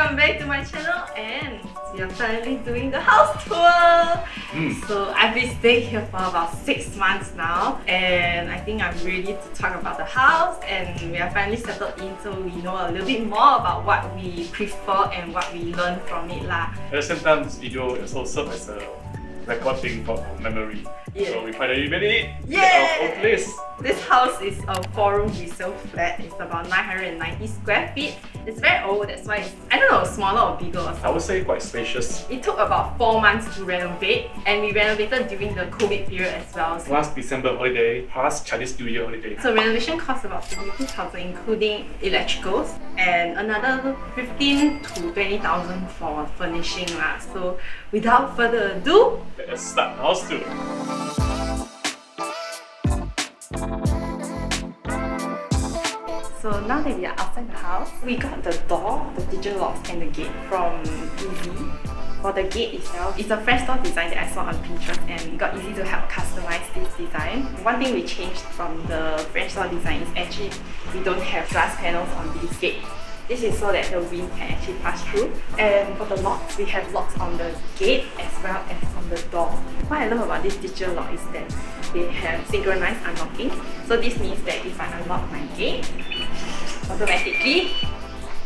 Welcome back to my channel, and we are finally doing the house tour. So I've been staying here for about 6 months now, and I think I'm ready to talk about the house, and we are finally settled in, so we know a little bit more about what we prefer and what we learn from it lah. At the same time, this video also serves as a recording for our memory. Yeah. So we finally made it Yeah. at our old place. This house is a 4-room resale flat. It's about 990 square feet. It's very old, that's why it's, I don't know, smaller or bigger or I something. would say quite spacious. It took about 4 months to renovate, and we renovated during the COVID period as well. Last December holiday, past Chinese New Year holiday. So renovation costs about 22,000 including electricals, and another 15 to 20,000 for furnishing lah. So without further ado, Let's start the house tour. so now that we are outside the house, we got the door, the digital locks and the gate from Easy. For the gate itself, it's a fresh door design that I saw on Pinterest, and it got Easy to help customize this design. One thing we changed from the French door design is actually we don't have glass panels on this gate. This is so that the wind can actually pass through. And for the locks, we have locks on the gate as well as on the door. What I love about this digital lock is that they have synchronized unlocking. So this means that if I unlock my gate, automatically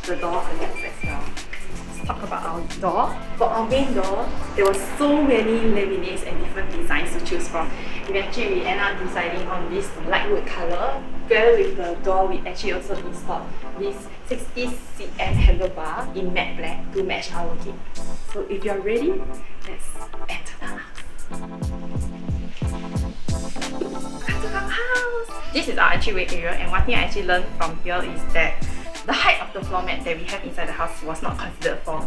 the door unlocks as well. Let's talk about our door. For our main door, there were so many laminates and different designs to choose from. Eventually, we end up deciding on this light wood color. Together with the door, we actually also installed this 60 cm handlebar in matte black to match our gate. So if you're ready, let's enter the house. Welcome to our house! This is our entryway area, and one thing I actually learned from here is that the height of the floor mat that we have inside the house was not considered for.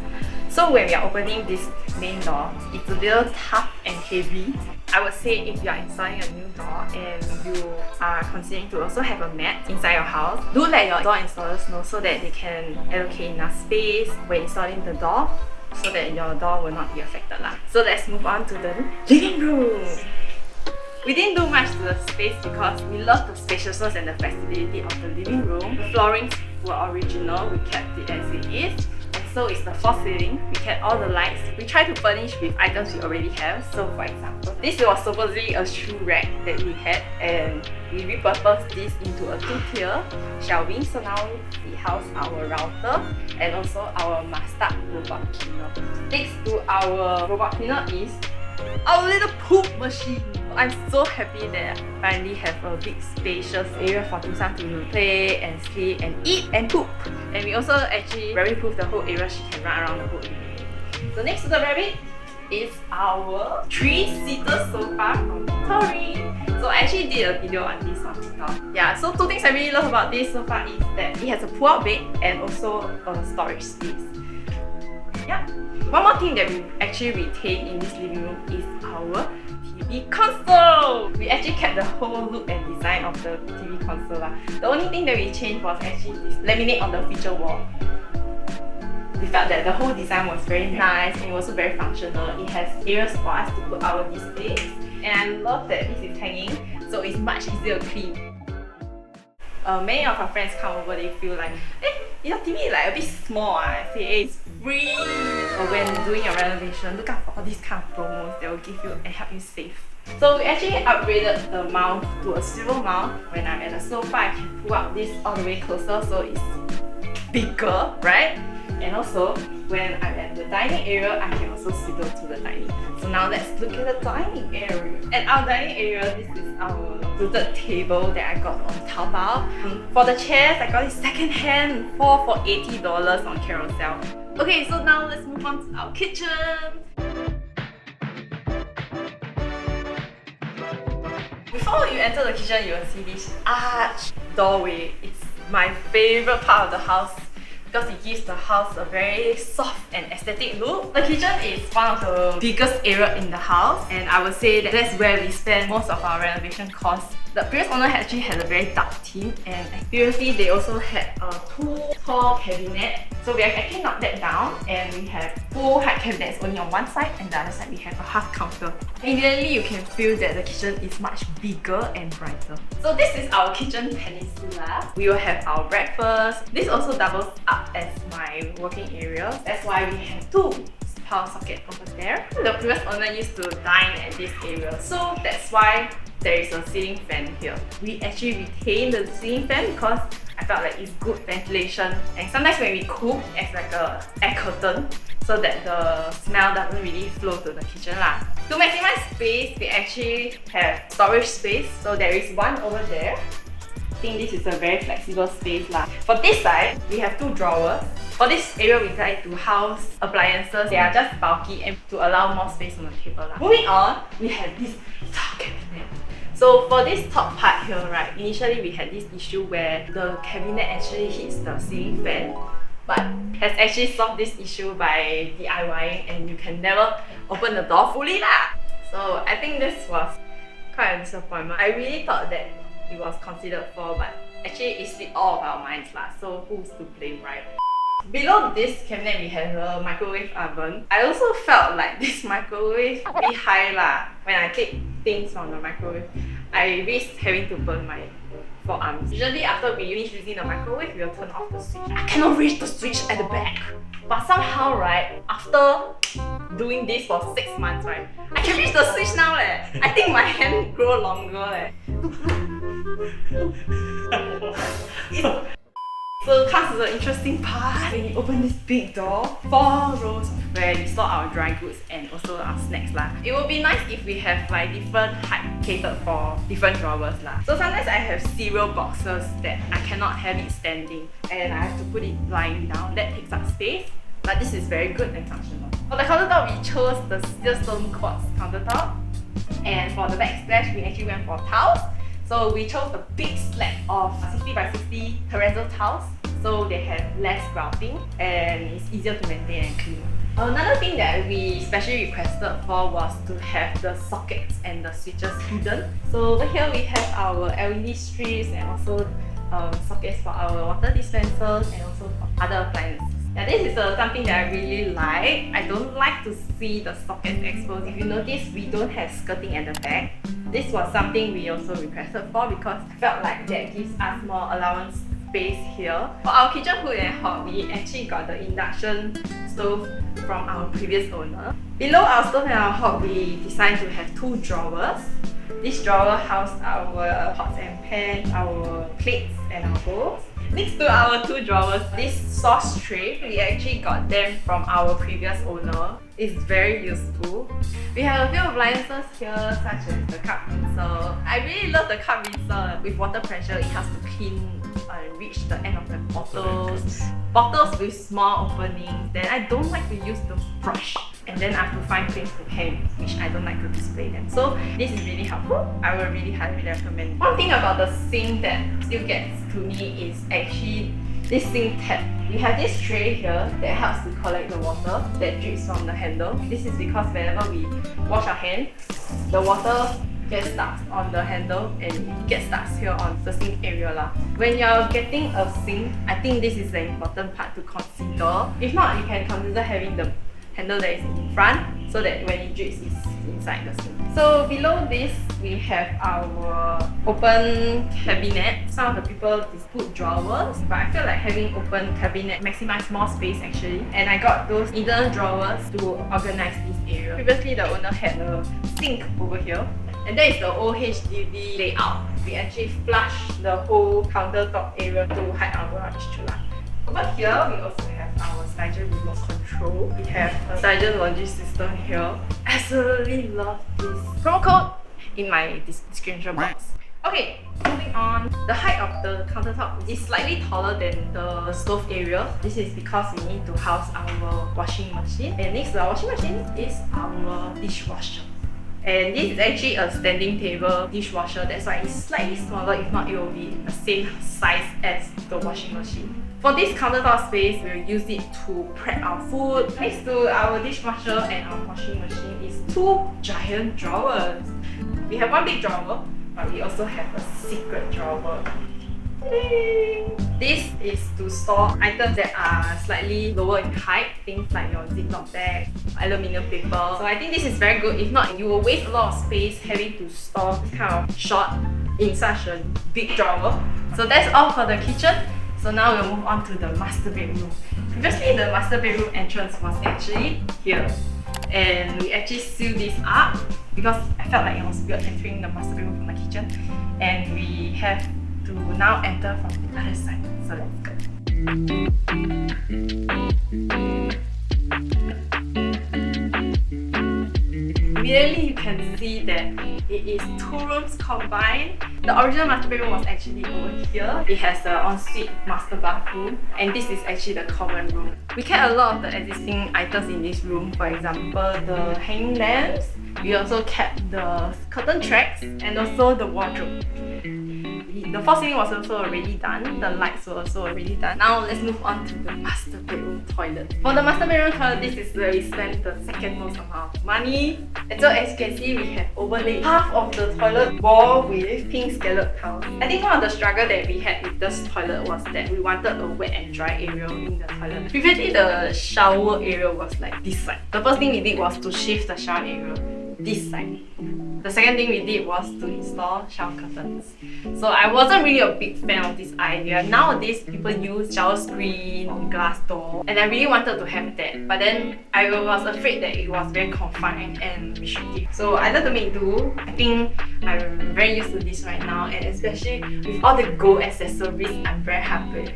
So when we are opening this main door, it's a little tough and heavy. I would say if you are installing a new door and you are considering to also have a mat inside your house, do let your door installers know so that they can allocate enough space when installing the door so that your door will not be affected lah. So let's move on to the living room. We didn't do much to the space because we love the spaciousness and the flexibility of the living room. The floorings were original, we kept it as it is. And so is the false ceiling. We kept all the lights. We try to furnish with items we already have. So for example, this was supposedly a shoe rack that we had, and we repurposed this into a 2-tier shelving. So now we house our router and also our master robot cleaner. Next to our robot cleaner is our little poop machine. I'm so happy that I finally have a big spacious area for Tusan to play and sleep and eat and poop. And we also actually rabbit-proof the whole area. She can run around the whole area. So next to the rabbit is our 3-seater sofa from Tori. So I actually did a video on this on TikTok. Yeah, so 2 things I really love about this sofa is that it has a pull-out bed and also a storage space. Yeah. One more thing that we actually retained in this living room is our TV console. We actually kept the whole look and design of the TV console lah. The only thing that we changed was actually this laminate on the feature wall. We felt that the whole design was very nice and also very functional. It has areas for us to put our displays, and I love that this is hanging, so it's much easier to clean. Many of our friends come over, they feel like, your TV is like a bit small. I say, hey, it's free. Or when doing a renovation, look out for all these kind of promos that will give you and help you save. So we actually upgraded the mount to a swivel mount. When I'm at the sofa, I can pull out this all the way closer, so it's bigger, right? And also, when I'm at the dining area, I can also swivel to the dining. So now let's look at the dining area. At our dining area, this is our fluted table that I got on Taobao. For the chairs, I got it second-hand, 4 for $80 on Carousel. Okay, so now let's move on to our kitchen. Before you enter the kitchen, you will see this arched doorway. It's my favorite part of the house because it gives the house a very soft and aesthetic look. The kitchen is one of the biggest area in the house, and I would say that that's where we spend most of our renovation costs The previous owner actually had a very dark theme, and previously they also had a 2 tall cabinet. So we have actually knocked that down, and we have full height cabinets only on one side, and the other side we have a half counter. Immediately you can feel that the kitchen is much bigger and brighter. So this is our kitchen peninsula. We will have our breakfast. This also doubles up as my working area. That's why we have 2 power socket over there. The previous owner used to dine at this area, so that's why there is a ceiling fan here. We actually retain the ceiling fan because I felt like it's good ventilation, and sometimes when we cook, it's like a air curtain so that the smell doesn't really flow to the kitchen lah. To maximize space, we actually have storage space. So there is one over there. I think this is a very flexible space lah. For this side, we have 2 drawers. For this area, we like to house appliances. They are just bulky and to allow more space on the table lah. Moving on, we have this top cabinet. So for this top part here, right, initially we had this issue where the cabinet actually hits the ceiling fan, but has actually solved this issue by DIYing, and you can never open the door fully lah. So I think this was quite a disappointment. I really thought that it was considered for, but actually it slipped all of our minds lah. So who's to blame, right? Below this cabinet, we have a microwave oven. I also felt like this microwave pretty high lah. When I take things from the microwave, I risk having to burn my forearms. Usually after we finish using the microwave, we will turn off the switch. I cannot reach the switch at the back. But somehow, right, after doing this for 6 months, right, I can reach the switch now leh. I think my hand grow longer leh. So comes to the interesting part. When you open this big door, 4 rows where we store our dry goods and also our snacks lah. It would be nice if we have like different height catered for different drawers lah. So sometimes I have cereal boxes that I cannot have it standing, and I have to put it lying down. That takes up space, but this is very good and functional. For the countertop, we chose the stone quartz countertop, and for the backsplash, we actually went for tiles. So we chose a big slab of 60 by 60 terrazzo tiles, so they have less grouting and it's easier to maintain and clean. Another thing that we specially requested for was to have the sockets and the switches hidden. So over here we have our LED strips and also sockets for our water dispensers and also for other appliances. Yeah, this is something that I really like. I don't like to see the sockets exposed. If you notice, we don't have skirting at the back. This was something we also requested for because I felt like that gives us more allowance space here. For our kitchen hood and hob, we actually got the induction stove from our previous owner. Below our stove and our hob, we decided to have 2 drawers. This drawer housed our pots and pans, our plates and our bowls. Next to our 2 drawers, this sauce tray, we actually got them from our previous owner. It's very useful. We have a few appliances here, such as the cup rinser. I really love the cup rinser. With water pressure, it has to clean and reach the end of the bottles. Bottles with small openings. Then I don't like to use the brush, and then I have to find things to hang, which I don't like to display them. So this is really helpful. I will really highly recommend. One thing about the sink that still gets to me is actually this sink tap. We have this tray here that helps to collect the water that drips from the handle. This is because whenever we wash our hands, the water gets stuck on the handle and it gets stuck here on the sink area lah. When you're getting a sink, I think this is the important part to consider. If not, you can consider having the handle that is in front so that when it drips, it's inside the sink. So below this, we have our open cabinet. Some of the people put drawers, but I feel like having open cabinet maximize more space actually. And I got those hidden drawers to organize this area. Previously, the owner had a sink over here, and that is the old HDB layout. We actually flushed the whole countertop area to hide our rubbish chute. Over here, we also have our Hygge remote control. We have a Hygge laundry system here. Absolutely love this. Promo code in my description box. Okay, moving on. The height of the countertop is slightly taller than the stove area. This is because we need to house our washing machine. And next to our washing machine is our dishwasher. And this is actually a standing table dishwasher. That's why it's slightly smaller. If not, it will be the same size as the washing machine. For this countertop space, we'll use it to prep our food. Next to our dishwasher and our washing machine is 2 giant drawers. We have one big drawer, but we also have a secret drawer. This is to store items that are slightly lower in height, things like your Ziploc bag, aluminium paper. So I think this is very good. If not, you will waste a lot of space having to store this kind of short in such a big drawer. So that's all for the kitchen. So now we'll move on to the master bedroom. Previously, the master bedroom entrance was actually here. And we actually sealed this up because I felt like it was weird entering the master bedroom from the kitchen. And we have to now enter from the other side. So let's go. Immediately you can see that it is 2 rooms combined. The original master bedroom was actually over here. It has an ensuite master bathroom, and this is actually the common room. We kept a lot of the existing items in this room. For example, the hanging lamps. We also kept the curtain tracks and also the wardrobe. The false ceiling was also already done. The lights were also already done. Now let's move on to the master bedroom toilet. For the master bedroom toilet, this is where we spend the second most amount of money. And so as you can see, we have overlaid half of the toilet wall with pink scallop tiles. I think one of the struggle that we had with this toilet was that we wanted a wet and dry area in the toilet. Previously, the shower area was like this side. The first thing we did was to shift the shower area this side. The second thing we did was to install shower curtains. So I wasn't really a big fan of this idea. Nowadays, people use shower screen or glass door, and I really wanted to have that. But then I was afraid that it was very confined and restrictive. So I learned to make do. I think I'm very used to this right now, and especially with all the gold accessories, I'm very happy.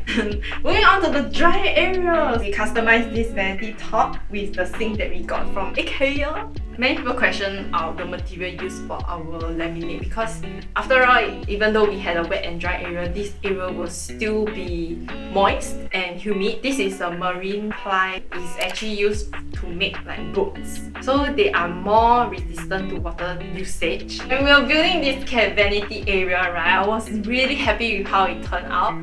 Moving on to the dry area, we customized this vanity top with the sink that we got from IKEA. Many people question the material used for our laminate because after all, even though we had a wet and dry area, this area will still be moist and humid. This is a marine ply. It's actually used to make like boats. So they are more resistant to water usage. When we were building this vanity area, right, I was really happy with how it turned out.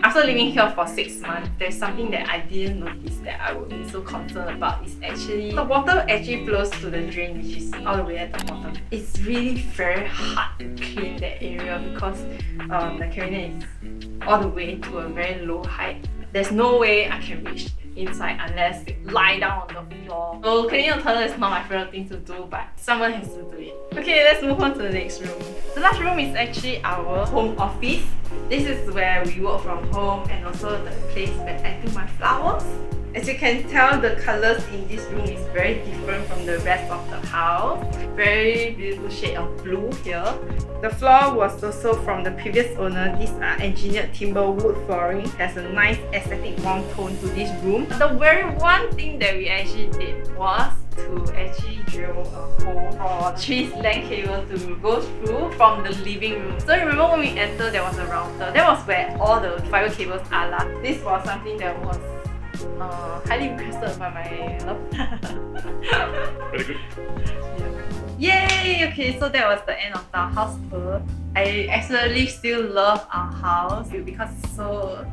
After living here for 6 months, there's something that I didn't notice that I would be so concerned about. Is actually the water actually flows to the drain, which is all the way at the bottom. It's really very hard to clean that area because the cabinet is all the way to a very low height. There's no way I can reach inside unless it lie down on the floor. So cleaning the toilet is not my favorite thing to do, but someone has to do it. Okay, let's move on to the next room. The last room is actually our home office. This is where we work from home and also the place where I do my flowers. As you can tell, the colors in this room is very different from the rest of the house. Very beautiful shade of blue here. The floor was also from the previous owner. These are engineered timber wood flooring. Has a nice aesthetic warm tone to this room. The very one thing that we actually did was to actually drill a hole for 3 LAN cable to go through from the living room. So remember when we entered, there was a router. That was where all the fiber cables are lah. This was something that was highly requested by my love. Very good. Yay! Okay, so that was the end of the house tour. I absolutely still love our house because it's so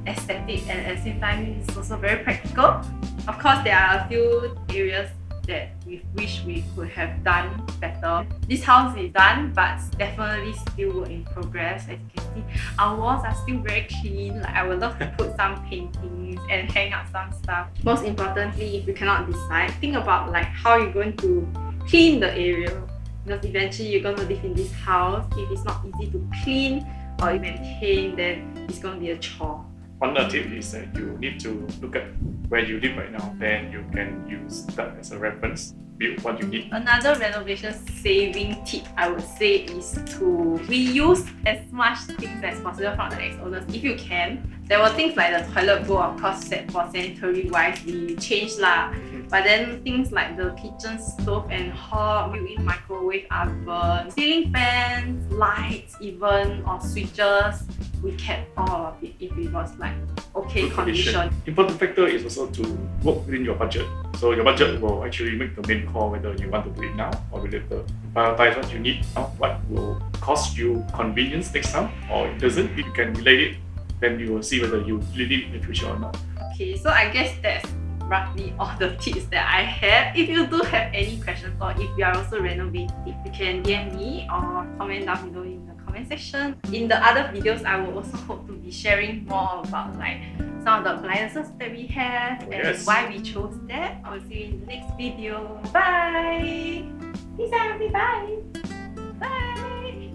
aesthetic and at the same time it's also very practical. Of course, there are a few areas that we wish we could have done better. This house is done, but definitely still work in progress. As you can see, our walls are still very clean. Like, I would love to put some paintings and hang up some stuff. Most importantly, if you cannot decide, think about like how you're going to clean the area. Because eventually you're going to live in this house. If it's not easy to clean or maintain, then it's going to be a chore. One tip is that you need to look at where you live right now, then you can use that as a reference, build what you need. Another renovation saving tip I would say is to reuse as much things as possible from the ex-owners if you can. There were things like the toilet bowl, of course, set for sanitary wise, we changed lah. But then things like the kitchen stove and hob, built-in microwave oven, ceiling fans, lights even, or switches, we kept all of it if it was like okay condition. Important factor is also to work within your budget. So your budget will actually make the main call whether you want to do it now or later. Prioritize what you need now, what will cost you convenience next time, or it doesn't. If you can delay it, then you will see whether you really need it in the future or not. Okay, so I guess that's roughly all the tips that I have. If you do have any questions or if you are also renovating, you can DM me or comment down below in the comment section. In the other videos, I will also hope to be sharing more about like some of the appliances that we have and why we chose that. I will see you in the next video. Bye! Peace out, bye! Bye!